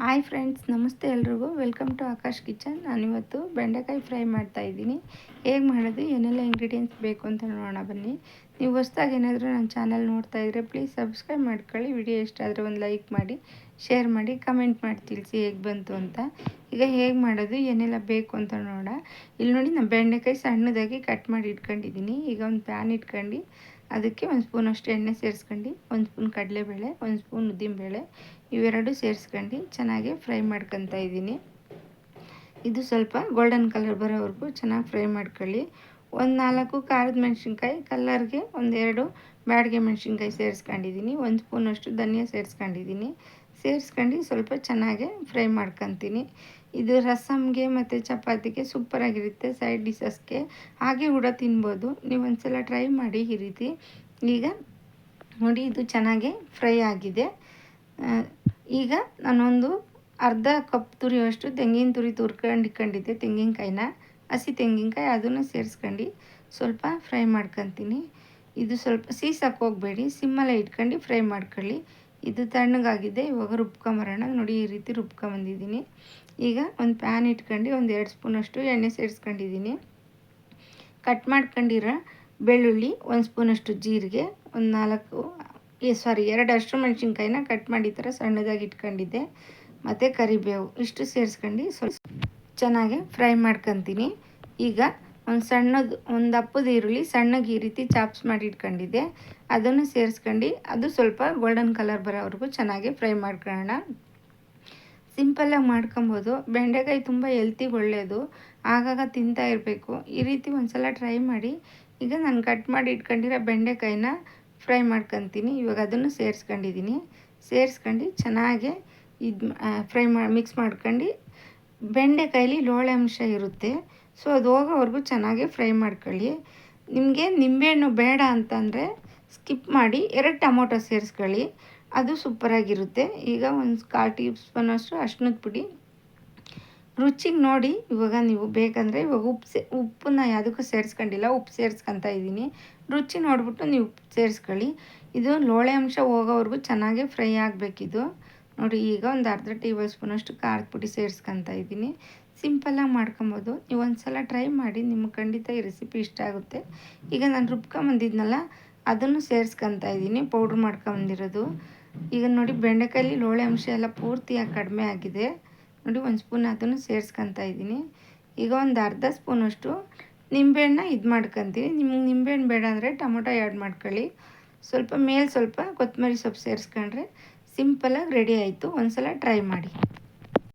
Hi friends, ನಮಸ್ತೆ ಎಲ್ರಿಗೂ. Welcome to Aakash kitchen. ನಾನಿವತ್ತು ಬೆಂಡೆಕಾಯಿ ಫ್ರೈ ಮಾಡ್ತಾಯಿದ್ದೀನಿ. ಹೇಗೆ ಮಾಡೋದು, ಏನೆಲ್ಲ ಇಂಗ್ರೀಡಿಯೆಂಟ್ಸ್ ಬೇಕು ಅಂತ ನೋಡೋಣ ಬನ್ನಿ. ನೀವು ಹೊಸ್ದಾಗಿ ಏನಾದರೂ ನನ್ನ ಚಾನಲ್ ನೋಡ್ತಾಯಿದ್ರೆ ಪ್ಲೀಸ್ ಸಬ್ಸ್ಕ್ರೈಬ್ ಮಾಡ್ಕೊಳ್ಳಿ. ವಿಡಿಯೋ ಇಷ್ಟ ಆದರೆ ಒಂದು ಲೈಕ್ ಮಾಡಿ, ಶೇರ್ ಮಾಡಿ, ಕಮೆಂಟ್ ಮಾಡಿ ತಿಳಿಸಿ ಹೇಗೆ ಬಂತು ಅಂತ. ಈಗ ಹೇಗೆ ಮಾಡೋದು, ಏನೆಲ್ಲ ಬೇಕು ಅಂತ ನೋಡೋಣ. ಇಲ್ಲಿ ನೋಡಿ, ನಾನು ಬೆಂಡೆಕಾಯಿ ಸಣ್ಣದಾಗಿ ಕಟ್ ಮಾಡಿ ಇಟ್ಕೊಂಡಿದ್ದೀನಿ. ಈಗ ಒಂದು ಪ್ಯಾನ್ ಇಟ್ಕೊಂಡು ಅದಕ್ಕೆ ಒಂದು ಸ್ಪೂನಷ್ಟು ಎಣ್ಣೆ ಸೇರಿಸ್ಕೊಂಡು, ಒಂದು ಸ್ಪೂನ್ ಕಡಲೆಬೇಳೆ, ಒಂದು ಸ್ಪೂನ್ ಉದ್ದಿನಬೇಳೆ ಇವೆರಡು ಸೇರಿಸ್ಕೊಂಡು ಚೆನ್ನಾಗಿ ಫ್ರೈ ಮಾಡ್ಕೊತಾ ಇದ್ದೀನಿ. ಇದು ಸ್ವಲ್ಪ ಗೋಲ್ಡನ್ ಕಲರ್ ಬರೋವರೆಗೂ ಚೆನ್ನಾಗಿ ಫ್ರೈ ಮಾಡ್ಕೊಳ್ಳಿ. ಒಂದು 4 ಖಾರದ ಮೆಣಸಿನ್ಕಾಯಿ ಕಲ್ಲರ್ಗೆ, ಒಂದೆರಡು ಬ್ಯಾಡಗೆ ಮೆಣಸಿನ್ಕಾಯಿ ಸೇರಿಸ್ಕೊಂಡಿದ್ದೀನಿ. ಒಂದು ಸ್ಪೂನಷ್ಟು ಧನಿಯಾ ಸೇರಿಸ್ಕೊಂಡಿದ್ದೀನಿ. ಸೇರಿಸ್ಕೊಂಡು ಸ್ವಲ್ಪ ಚೆನ್ನಾಗಿ ಫ್ರೈ ಮಾಡ್ಕೊತೀನಿ. ಇದು ರಸಮ್ಗೆ ಮತ್ತು ಚಪಾತಿಗೆ ಸೂಪರಾಗಿರುತ್ತೆ, ಸೈಡ್ ಡಿಶಸ್ಗೆ. ಹಾಗೆ ಕೂಡ ತಿನ್ಬೋದು. ನೀವು ಒಂದ್ಸಲ ಟ್ರೈ ಮಾಡಿ ಈ ರೀತಿ. ಈಗ ನೋಡಿ, ಇದು ಚೆನ್ನಾಗಿ ಫ್ರೈ ಆಗಿದೆ. ಈಗ ನಾನೊಂದು ಅರ್ಧ ಕಪ್ ತುರಿಯುವಷ್ಟು ತೆಂಗಿನ ತುರಿ ಇಟ್ಕೊಂಡಿದ್ದೆ. ತೆಂಗಿನಕಾಯಿನ, ಹಸಿ ತೆಂಗಿನಕಾಯಿ ಅದನ್ನು ಸೇರಿಸ್ಕೊಂಡು ಸ್ವಲ್ಪ ಫ್ರೈ ಮಾಡ್ಕೊತೀನಿ. ಇದು ಸ್ವಲ್ಪ ಸೀಸಕ್ಕೆ ಹೋಗಬೇಡಿ, ಸಿಮ್ಮಲ್ಲೇ ಇಟ್ಕೊಂಡು ಫ್ರೈ ಮಾಡ್ಕೊಳ್ಳಿ. ಇದು ತಣ್ಣಗಾಗಿದೆ. ಇವಾಗ ರುಬ್ಕೊಂಬರೋಣ. ನೋಡಿ, ಈ ರೀತಿ ರುಬ್ಕೊಂಬಂದಿದ್ದೀನಿ. ಈಗ ಒಂದು ಪ್ಯಾನ್ ಇಟ್ಕೊಂಡು ಒಂದು 2 ಸ್ಪೂನಷ್ಟು ಎಣ್ಣೆ ಸೇರಿಸ್ಕೊಂಡಿದ್ದೀನಿ. ಕಟ್ ಮಾಡ್ಕೊಂಡಿರೋ ಬೆಳ್ಳುಳ್ಳಿ, 1 ಸ್ಪೂನಷ್ಟು ಜೀರಿಗೆ, ಒಂದು 2 ಹಸಿಮೆಣಸಿನ್ಕಾಯಿನ ಕಟ್ ಮಾಡಿ ಈ ಥರ ಸಣ್ಣದಾಗಿ ಇಟ್ಕೊಂಡಿದ್ದೆ, ಮತ್ತು ಕರಿಬೇವು ಇಷ್ಟು ಸೇರಿಸ್ಕೊಂಡು ಸ್ವಲ್ಪ ಚೆನ್ನಾಗಿ ಫ್ರೈ ಮಾಡ್ಕೊತೀನಿ. ಈಗ ಒಂದು ದಪ್ಪದ ಈರುಳ್ಳಿ ಸಣ್ಣಗೆ ಈ ರೀತಿ ಚಾಪ್ಸ್ ಮಾಡಿ ಇಟ್ಕೊಂಡಿದ್ದೆ, ಅದನ್ನು ಸೇರಿಸ್ಕೊಂಡು ಅದು ಸ್ವಲ್ಪ ಗೋಲ್ಡನ್ ಕಲರ್ ಬರೋವರೆಗೂ ಚೆನ್ನಾಗಿ ಫ್ರೈ ಮಾಡ್ಕೊಳ್ಳೋಣ. ಸಿಂಪಲ್ಲಾಗಿ ಮಾಡ್ಕೊಬೋದು. ಬೆಂಡೆಕಾಯಿ ತುಂಬ ಹೆಲ್ತಿಗೆ ಒಳ್ಳೆಯದು, ಆಗಾಗ ತಿಂತಾ ಇರಬೇಕು. ಈ ರೀತಿ ಒಂದು ಸಲ ಟ್ರೈ ಮಾಡಿ. ಈಗ ನಾನು ಕಟ್ ಮಾಡಿ ಇಟ್ಕೊಂಡಿರೋ ಬೆಂಡೆಕಾಯಿನ ಫ್ರೈ ಮಾಡ್ಕೊತೀನಿ. ಇವಾಗ ಅದನ್ನು ಸೇರಿಸ್ಕೊಂಡಿದ್ದೀನಿ. ಸೇರಿಸ್ಕೊಂಡು ಚೆನ್ನಾಗಿ ಮಿಕ್ಸ್ ಮಾಡ್ಕೊಂಡು, ಬೆಂಡೆಕಾಯಲ್ಲಿ ಲೋಳೆ ಅಂಶ ಇರುತ್ತೆ, ಸೊ ಅದು ಹೋಗೋವರೆಗೂ ಚೆನ್ನಾಗಿ ಫ್ರೈ ಮಾಡ್ಕೊಳ್ಳಿ. ನಿಮಗೆ ನಿಂಬೆಹಣ್ಣು ಬೇಡ ಅಂತಂದರೆ ಸ್ಕಿಪ್ ಮಾಡಿ 2 ಟೊಮೊಟೊ ಸೇರಿಸ್ಕೊಳ್ಳಿ, ಅದು ಸೂಪರಾಗಿರುತ್ತೆ. ಈಗ ಒಂದು 1/4 ಟೀ ಸ್ಪೂನಷ್ಟು ಅರಿಶಿಣದ ಪುಡಿ, ರುಚಿಗೆ ನೋಡಿ. ಇವಾಗ ನೀವು ಬೇಕಂದರೆ ಇವಾಗ ಉಪ್ಪನ್ನ ಯಾವುದಕ್ಕೂ ಸೇರಿಸ್ಕೊಂಡಿಲ್ಲ, ಉಪ್ಪು ಸೇರಿಸ್ಕೊತಾ ಇದ್ದೀನಿ. ರುಚಿ ನೋಡಿಬಿಟ್ಟು ನೀವು ಉಪ್ಪು ಸೇರಿಸ್ಕೊಳ್ಳಿ. ಇದು ಲೋಳೆ ಅಂಶ ಹೋಗೋವರೆಗೂ ಚೆನ್ನಾಗಿ ಫ್ರೈ ಆಗಬೇಕಿದು. ನೋಡಿ, ಈಗ ಒಂದು ಅರ್ಧ ಟೇಬಲ್ ಸ್ಪೂನಷ್ಟು ಖಾರದ ಪುಡಿ ಸೇರಿಸ್ಕೊತಾ ಇದ್ದೀನಿ. ಸಿಂಪಲ್ಲಾಗಿ ಮಾಡ್ಕೊಬೋದು. ನೀವು ಒಂದು ಸಲ ಟ್ರೈ ಮಾಡಿ, ನಿಮಗೆ ಖಂಡಿತ ಈ ರೆಸಿಪಿ ಇಷ್ಟ ಆಗುತ್ತೆ. ಈಗ ನಾನು ರುಬ್ಕೊಂಬಂದಿದ್ನಲ್ಲ ಅದನ್ನು ಸೇರಿಸ್ಕೊತಾ ಇದ್ದೀನಿ, ಪೌಡ್ರ್ ಮಾಡ್ಕೊಂಬಂದಿರೋದು. ಈಗ ನೋಡಿ, ಬೆಂಡೆಕಾಯಲ್ಲಿ ಲೋಳೆ ಅಂಶ ಎಲ್ಲ ಪೂರ್ತಿಯಾಗಿ ಕಡಿಮೆ ಆಗಿದೆ. ನೋಡಿ, 1 ಸ್ಪೂನ್ ಅದನ್ನು ಸೇರಿಸ್ಕೊತಾ ಇದ್ದೀನಿ. ಈಗ ಒಂದು ಅರ್ಧ ಸ್ಪೂನಷ್ಟು ನಿಂಬೆಹಣ್ಣ ಮಾಡ್ಕೊತೀನಿ. ನಿಮ್ಗೆ ನಿಂಬೆಹಣ್ಣು ಬೇಡ ಅಂದರೆ ಟೊಮೊಟೊ ಆ್ಯಡ್ ಮಾಡ್ಕೊಳ್ಳಿ. ಸ್ವಲ್ಪ ಕೊತ್ತಂಬರಿ ಸೊಪ್ಪು ಸೇರಿಸ್ಕೊಂಡ್ರೆ ಸಿಂಪಲಾಗಿ ರೆಡಿ ಆಯಿತು. ಒಂದು ಸಲ ಟ್ರೈ ಮಾಡಿ.